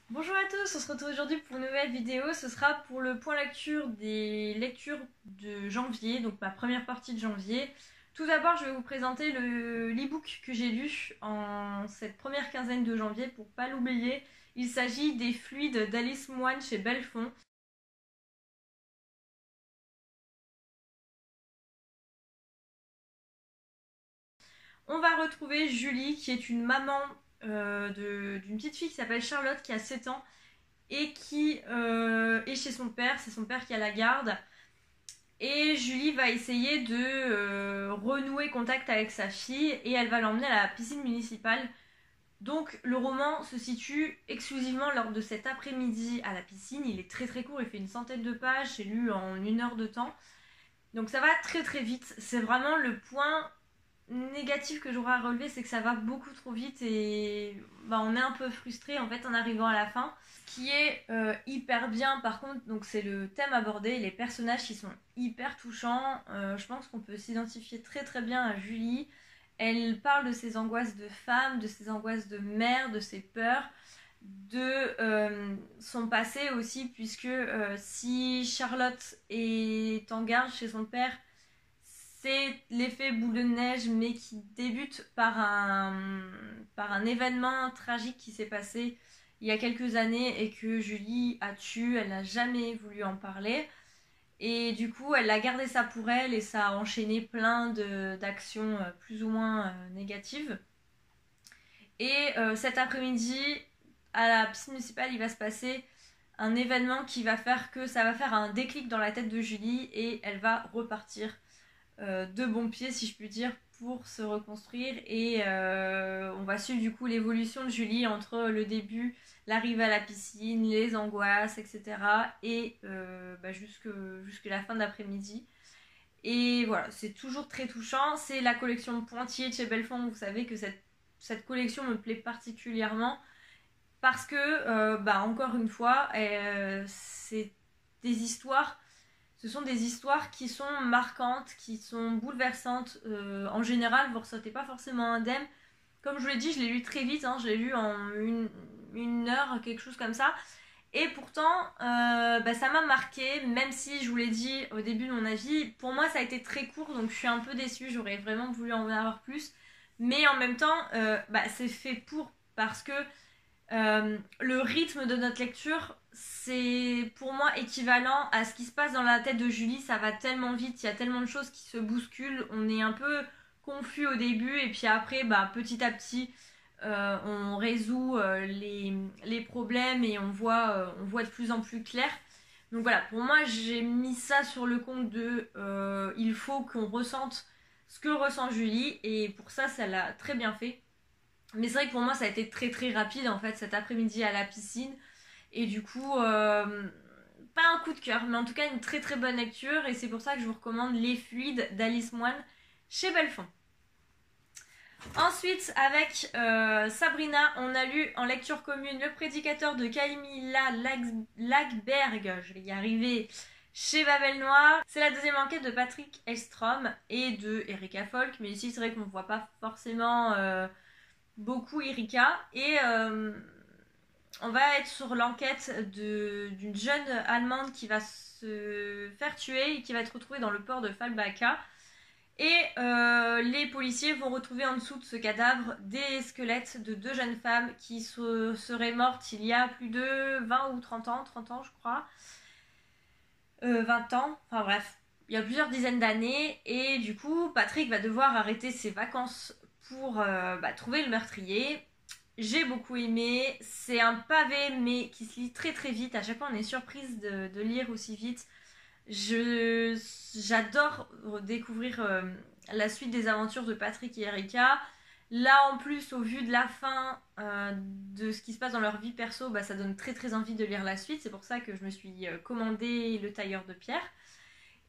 Bonjour à tous, on se retrouve aujourd'hui pour une nouvelle vidéo. Ce sera pour le point lecture des lectures de janvier, donc ma première partie de janvier. Tout d'abord, je vais vous présenter l'e-book que j'ai lu en cette première quinzaine de janvier pour pas l'oublier. Il s'agit des Fluides d'Alice Moine chez Belfond. On va retrouver Julie qui est une maman d'une petite fille qui s'appelle Charlotte qui a 7 ans et qui est chez son père. C'est son père qui a la garde. Et Julie va essayer de renouer contact avec sa fille et elle va l'emmener à la piscine municipale. Donc le roman se situe exclusivement lors de cet après-midi à la piscine. Il est très très court, il fait une centaine de pages, c'est lu en 1 heure de temps. Donc ça va très très vite. C'est vraiment le point négatif que j'aurais à relever, c'est que ça va beaucoup trop vite et on est un peu frustré en fait en arrivant à la fin. Ce qui est hyper bien par contre, donc c'est le thème abordé, les personnages qui sont hyper touchants. Je pense qu'on peut s'identifier très très bien à Julie. Elle parle de ses angoisses de femme, de ses angoisses de mère, de ses peurs, de son passé aussi, puisque si Charlotte est en garde chez son père, c'est l'effet boule de neige, mais qui débute par un événement tragique qui s'est passé il y a quelques années et que Julie a tué. Elle n'a jamais voulu en parler. Et du coup, elle a gardé ça pour elle et ça a enchaîné plein d'actions plus ou moins négatives. Et cet après-midi, à la piscine municipale, il va se passer un événement qui va faire que ça va faire un déclic dans la tête de Julie et elle va repartir de bon pied, si je puis dire, pour se reconstruire. Et on va suivre du coup l'évolution de Julie entre le début, l'arrivée à la piscine, les angoisses, etc. Et jusque la fin d'après-midi. Et voilà, c'est toujours très touchant. C'est la collection Pointier de chez Belfond. Vous savez que cette collection me plaît particulièrement parce que, encore une fois, c'est des histoires. Ce sont des histoires qui sont marquantes, qui sont bouleversantes. En général, vous ne ressentez pas forcément indemne. Comme je vous l'ai dit, je l'ai lu très vite, hein, je l'ai lu en une heure, quelque chose comme ça. Et pourtant, ça m'a marqué, même si je vous l'ai dit au début de mon avis. Pour moi, ça a été très court, donc je suis un peu déçue. J'aurais vraiment voulu en avoir plus. Mais en même temps, c'est fait pour, parce que le rythme de notre lecture, c'est pour moi équivalent à ce qui se passe dans la tête de Julie. Ça va tellement vite, il y a tellement de choses qui se bousculent. On est un peu confus au début et puis après, petit à petit, on résout les problèmes et on voit de plus en plus clair. Donc voilà, pour moi, j'ai mis ça sur le compte de il faut qu'on ressente ce que ressent Julie et pour ça, ça l'a très bien fait. Mais c'est vrai que pour moi, ça a été très très rapide en fait cet après-midi à la piscine. Et du coup, pas un coup de cœur, mais en tout cas une très très bonne lecture. Et c'est pour ça que je vous recommande Les Fluides d'Alice Moine chez Belfond. Ensuite, avec Sabrina, on a lu en lecture commune Le Prédicateur de Camilla Lagerberg, je vais y arriver, chez Babel Noir. C'est la deuxième enquête de Patrick Elstrom et de Erika Folk, mais ici c'est vrai qu'on ne voit pas forcément beaucoup Erika. Et on va être sur l'enquête d'une jeune Allemande qui va se faire tuer et qui va être retrouvée dans le port de Falbaka. Et les policiers vont retrouver en dessous de ce cadavre des squelettes de deux jeunes femmes qui seraient mortes il y a plus de 20 ou 30 ans, 30 ans je crois, 20 ans, enfin bref, il y a plusieurs dizaines d'années. Et du coup, Patrick va devoir arrêter ses vacances pour trouver le meurtrier. J'ai beaucoup aimé, c'est un pavé mais qui se lit très très vite. À chaque fois on est surprise de lire aussi vite. J'adore découvrir la suite des aventures de Patrick et Erika. Là en plus, au vu de la fin de ce qui se passe dans leur vie perso, ça donne très très envie de lire la suite. C'est pour ça que je me suis commandé Le Tailleur de Pierre.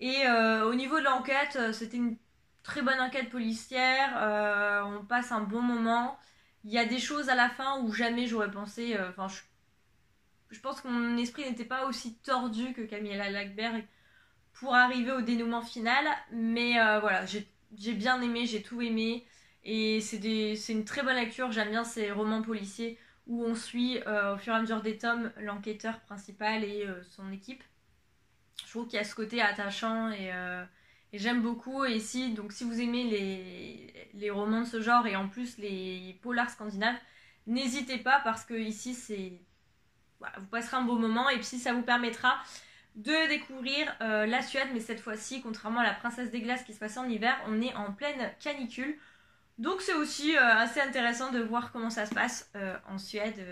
Et au niveau de l'enquête, c'était une très bonne enquête policière. On passe un bon moment. Il y a des choses à la fin où jamais j'aurais pensé. Je pense que mon esprit n'était pas aussi tordu que Camilla Lagerberg pour arriver au dénouement final. Mais voilà, j'ai bien aimé, j'ai tout aimé. Et c'est une très bonne lecture. J'aime bien ces romans policiers où on suit au fur et à mesure des tomes l'enquêteur principal et son équipe. Je trouve qu'il y a ce côté attachant et j'aime beaucoup. Et si, donc, si vous aimez les romans de ce genre et en plus les polars scandinaves, n'hésitez pas parce que ici c'est voilà, vous passerez un beau moment et puis ça vous permettra de découvrir la Suède, mais cette fois-ci, contrairement à la Princesse des Glaces qui se passait en hiver, on est en pleine canicule. Donc c'est aussi assez intéressant de voir comment ça se passe en Suède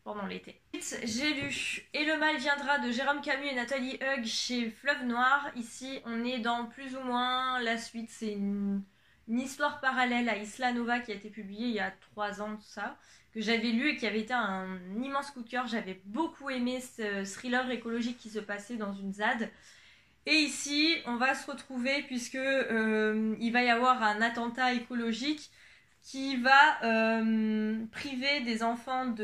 pendant l'été. J'ai lu Et le mal viendra de Jérôme Camus et Nathalie Hug chez Fleuve Noir. Ici, on est dans plus ou moins la suite. C'est une histoire parallèle à Isla Nova qui a été publiée il y a 3 ans, tout ça, que j'avais lu et qui avait été un immense coup de cœur. J'avais beaucoup aimé ce thriller écologique qui se passait dans une ZAD. Et ici, on va se retrouver puisque il va y avoir un attentat écologique qui va priver des enfants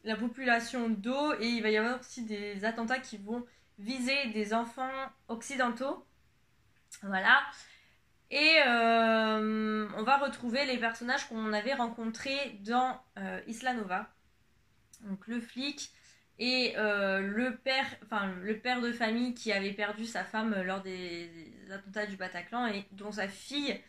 la population d'eau, et il va y avoir aussi des attentats qui vont viser des enfants occidentaux. Voilà. Et on va retrouver les personnages qu'on avait rencontrés dans Isla Nova. Donc le flic et le père de famille qui avait perdu sa femme lors des attentats du Bataclan et dont sa fille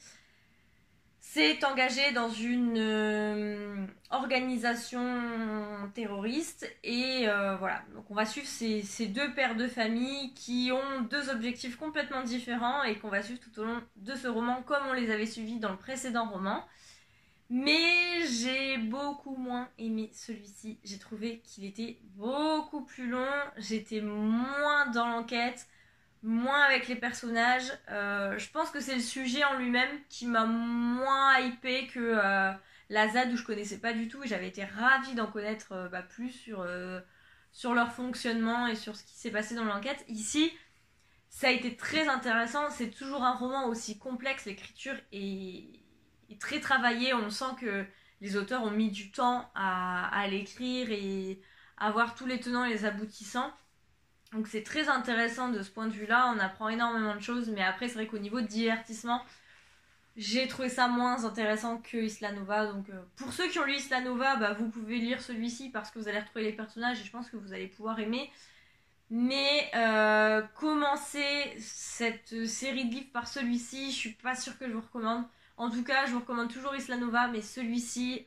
s'est engagée dans une organisation terroriste. Et voilà, donc on va suivre ces deux pères de famille qui ont deux objectifs complètement différents et qu'on va suivre tout au long de ce roman comme on les avait suivis dans le précédent roman. Mais j'ai beaucoup moins aimé celui-ci. J'ai trouvé qu'il était beaucoup plus long. J'étais moins dans l'enquête, moins avec les personnages. Je pense que c'est le sujet en lui-même qui m'a moins hypé que la ZAD où je connaissais pas du tout. Et j'avais été ravie d'en connaître plus sur leur fonctionnement et sur ce qui s'est passé dans l'enquête. Ici, ça a été très intéressant. C'est toujours un roman aussi complexe. L'écriture est très travaillé, on sent que les auteurs ont mis du temps à l'écrire et à voir tous les tenants et les aboutissants. Donc c'est très intéressant de ce point de vue-là, on apprend énormément de choses, mais après c'est vrai qu'au niveau de divertissement, j'ai trouvé ça moins intéressant que Isla Nova. Donc pour ceux qui ont lu Isla Nova, vous pouvez lire celui-ci parce que vous allez retrouver les personnages et je pense que vous allez pouvoir aimer. Mais commencer cette série de livres par celui-ci, je suis pas sûre que je vous recommande. En tout cas, je vous recommande toujours Isla Nova, mais celui-ci,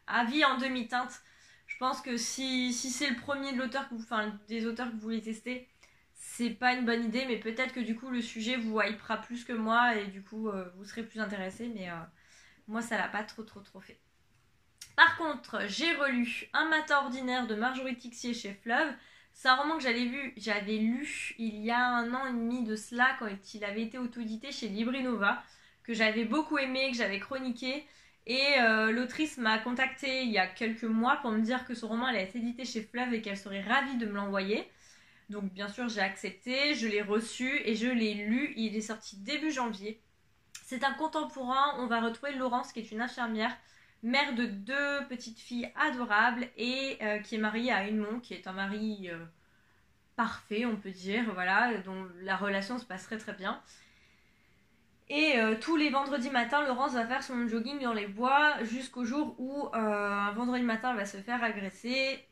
avis en demi-teinte. Je pense que si c'est le premier de l'auteur des auteurs que vous voulez tester, c'est pas une bonne idée, mais peut-être que du coup le sujet vous hypera plus que moi et du coup vous serez plus intéressé, mais moi ça l'a pas trop fait. Par contre, j'ai relu Un matin ordinaire de Marjorie Tixier chez Fleuve. C'est un roman que j'avais lu il y a 1 an et demi de cela, quand il avait été auto-édité chez Libri Nova, que j'avais beaucoup aimé, que j'avais chroniqué. Et l'autrice m'a contactée il y a quelques mois pour me dire que son roman allait être édité chez Fleuve et qu'elle serait ravie de me l'envoyer. Donc bien sûr j'ai accepté, je l'ai reçu et je l'ai lu. Il est sorti début janvier. C'est un contemporain, on va retrouver Laurence qui est une infirmière, mère de 2 petites filles adorables et qui est mariée à Edmond, qui est un mari parfait, on peut dire, voilà, dont la relation se passerait très bien. Et tous les vendredis matins, Laurence va faire son jogging dans les bois jusqu'au jour où un vendredi matin, elle va se faire agresser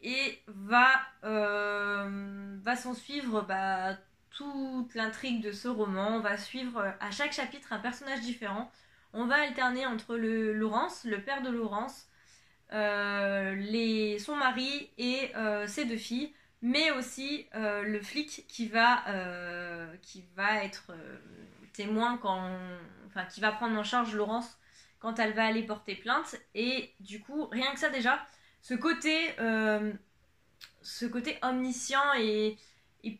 et va s'en suivre toute l'intrigue de ce roman. On va suivre à chaque chapitre un personnage différent. On va alterner entre Laurence, le père de Laurence, son mari et ses 2 filles, mais aussi le flic qui va être témoin qui va prendre en charge Laurence quand elle va aller porter plainte. Et du coup, rien que ça déjà, ce côté omniscient et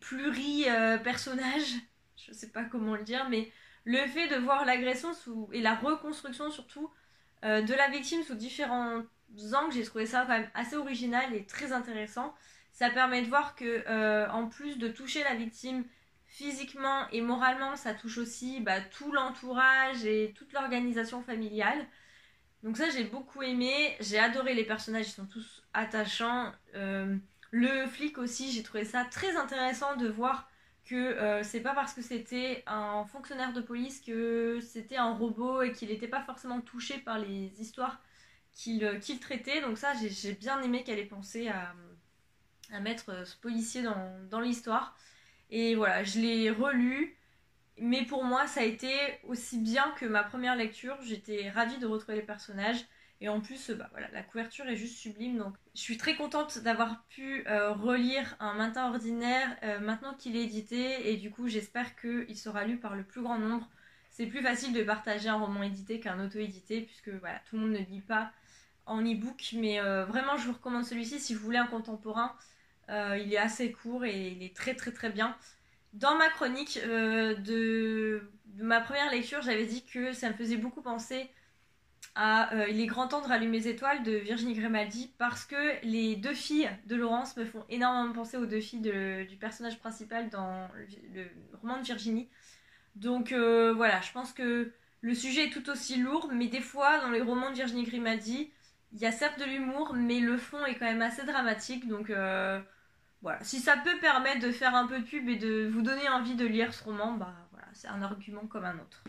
pluri-personnage, je sais pas comment le dire, mais le fait de voir l'agression et la reconstruction surtout de la victime sous différents angles, j'ai trouvé ça quand même assez original et très intéressant. Ça permet de voir que en plus de toucher la victime physiquement et moralement, ça touche aussi tout l'entourage et toute l'organisation familiale. Donc ça j'ai beaucoup aimé, j'ai adoré les personnages, ils sont tous attachants. Le flic aussi, j'ai trouvé ça très intéressant de voir que c'est pas parce que c'était un fonctionnaire de police que c'était un robot et qu'il n'était pas forcément touché par les histoires qu'il traitait. Donc ça, j'ai bien aimé qu'elle ait pensé à mettre ce policier dans l'histoire. Et voilà, je l'ai relu, mais pour moi, ça a été aussi bien que ma première lecture. J'étais ravie de retrouver les personnages. Et en plus, bah voilà, la couverture est juste sublime. Donc, je suis très contente d'avoir pu relire Un matin ordinaire maintenant qu'il est édité. Et du coup, j'espère qu'il sera lu par le plus grand nombre. C'est plus facile de partager un roman édité qu'un auto-édité, puisque voilà, tout le monde ne lit pas en e-book. Mais vraiment, je vous recommande celui-ci si vous voulez un contemporain. Il est assez court et il est très très très bien. Dans ma chronique de ma première lecture, j'avais dit que ça me faisait beaucoup penser à Il est grand temps de rallumer les étoiles de Virginie Grimaldi parce que les deux filles de Laurence me font énormément penser aux deux filles du personnage principal dans le roman de Virginie. Donc voilà, je pense que le sujet est tout aussi lourd, mais des fois dans les romans de Virginie Grimaldi, il y a certes de l'humour, mais le fond est quand même assez dramatique. Donc voilà, si ça peut permettre de faire un peu de pub et de vous donner envie de lire ce roman, bah voilà, c'est un argument comme un autre.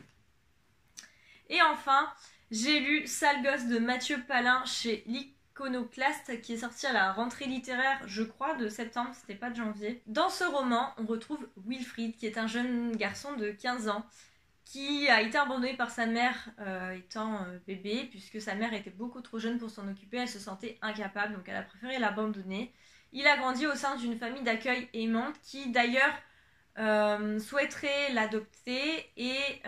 Et enfin, j'ai lu Sale gosse de Mathieu Palin chez l'Iconoclaste qui est sorti à la rentrée littéraire, je crois, de septembre, c'était pas de janvier. Dans ce roman, on retrouve Wilfried, qui est un jeune garçon de 15 ans qui a été abandonné par sa mère étant bébé, puisque sa mère était beaucoup trop jeune pour s'en occuper, elle se sentait incapable, donc elle a préféré l'abandonner. Il a grandi au sein d'une famille d'accueil aimante qui d'ailleurs souhaiterait l'adopter et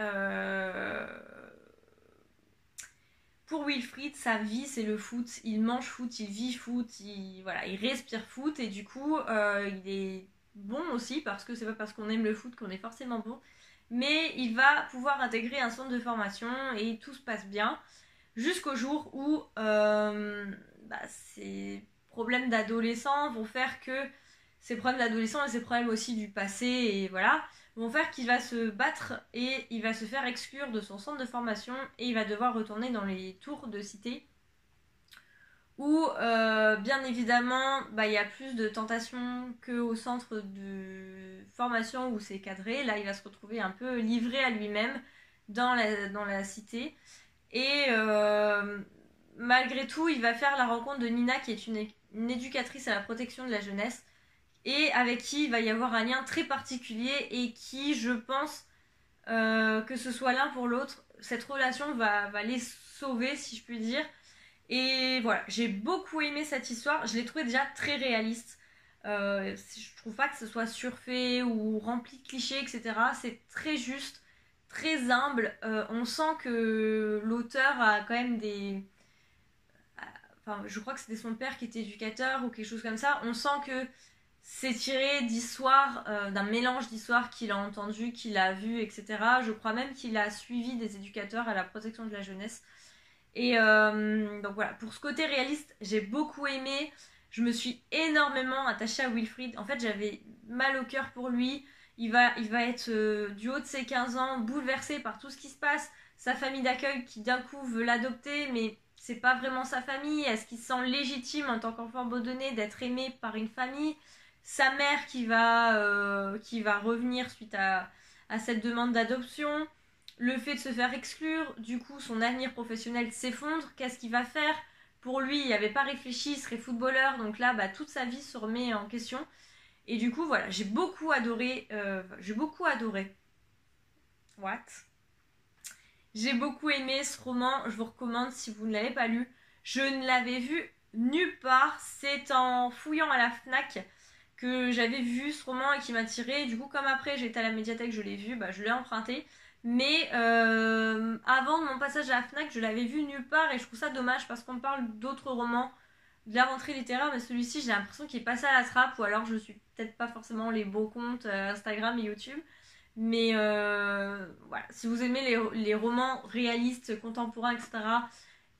pour Wilfried, sa vie c'est le foot, il mange foot, il vit foot, voilà, il respire foot et du coup il est bon aussi parce que c'est pas parce qu'on aime le foot qu'on est forcément bon, mais il va pouvoir intégrer un centre de formation et tout se passe bien jusqu'au jour où ces problèmes d'adolescent vont faire que ces problèmes d'adolescent et ces problèmes aussi du passé et voilà vont faire qu'il va se battre et il va se faire exclure de son centre de formation et il va devoir retourner dans les tours de cité où bien évidemment il y a plus de tentations qu'au centre de formation où c'est cadré. Là il va se retrouver un peu livré à lui-même dans la cité et malgré tout il va faire la rencontre de Nina qui est une éducatrice à la protection de la jeunesse et avec qui il va y avoir un lien très particulier et qui, je pense, que ce soit l'un pour l'autre, cette relation va les sauver, si je puis dire. Et voilà, j'ai beaucoup aimé cette histoire, je l'ai trouvée déjà très réaliste. Je trouve pas que ce soit surfait ou rempli de clichés, etc. C'est très juste, très humble. On sent que l'auteur a quand même des... Enfin, je crois que c'était son père qui était éducateur ou quelque chose comme ça. On sent que c'est tiré d'histoires, d'un mélange d'histoires qu'il a entendu, qu'il a vu, etc. Je crois même qu'il a suivi des éducateurs à la protection de la jeunesse. Et donc voilà, pour ce côté réaliste, j'ai beaucoup aimé. Je me suis énormément attachée à Wilfried. En fait, j'avais mal au cœur pour lui. Il va être du haut de ses 15 ans, bouleversé par tout ce qui se passe. Sa famille d'accueil qui d'un coup veut l'adopter, mais c'est pas vraiment sa famille. Est-ce qu'il se sent légitime en tant qu'enfant abandonné d'être aimé par une famille ? Sa mère qui va revenir suite à cette demande d'adoption, le fait de se faire exclure, du coup son avenir professionnel s'effondre, qu'est-ce qu'il va faire ? Pour lui, il n'avait pas réfléchi, il serait footballeur, donc là, toute sa vie se remet en question. Et du coup, voilà, j'ai beaucoup adoré. What ? J'ai beaucoup aimé ce roman, je vous recommande si vous ne l'avez pas lu. Je ne l'avais vu nulle part, c'est en fouillant à la FNAC que j'avais vu ce roman et qui m'a tiré. Du coup, comme après j'étais à la médiathèque, je l'ai vu, je l'ai emprunté. Mais avant mon passage à la FNAC, je l'avais vu nulle part et je trouve ça dommage parce qu'on parle d'autres romans de la rentrée littéraire, mais celui-ci j'ai l'impression qu'il est passé à la trappe ou alors je suis peut-être pas forcément les beaux comptes Instagram et YouTube. Mais voilà, si vous aimez les romans réalistes, contemporains, etc.,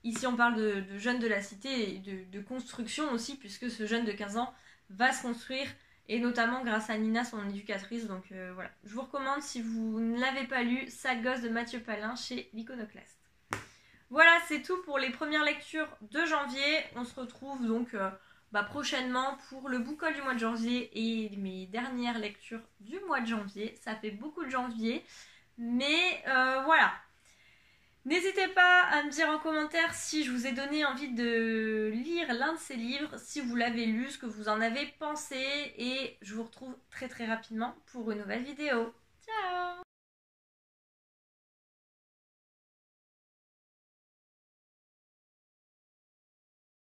ici on parle de jeunes de la cité et de construction aussi, puisque ce jeune de 15 ans va se construire, et notamment grâce à Nina, son éducatrice. Donc voilà, je vous recommande si vous ne l'avez pas lu, Sale gosse de Mathieu Palin chez l'Iconoclaste. Voilà, c'est tout pour les premières lectures de janvier. On se retrouve donc prochainement pour le book haul du mois de janvier et mes dernières lectures du mois de janvier. Ça fait beaucoup de janvier, mais voilà. N'hésitez pas à me dire en commentaire si je vous ai donné envie de lire l'un de ces livres, si vous l'avez lu, ce que vous en avez pensé, et je vous retrouve très très rapidement pour une nouvelle vidéo. Ciao!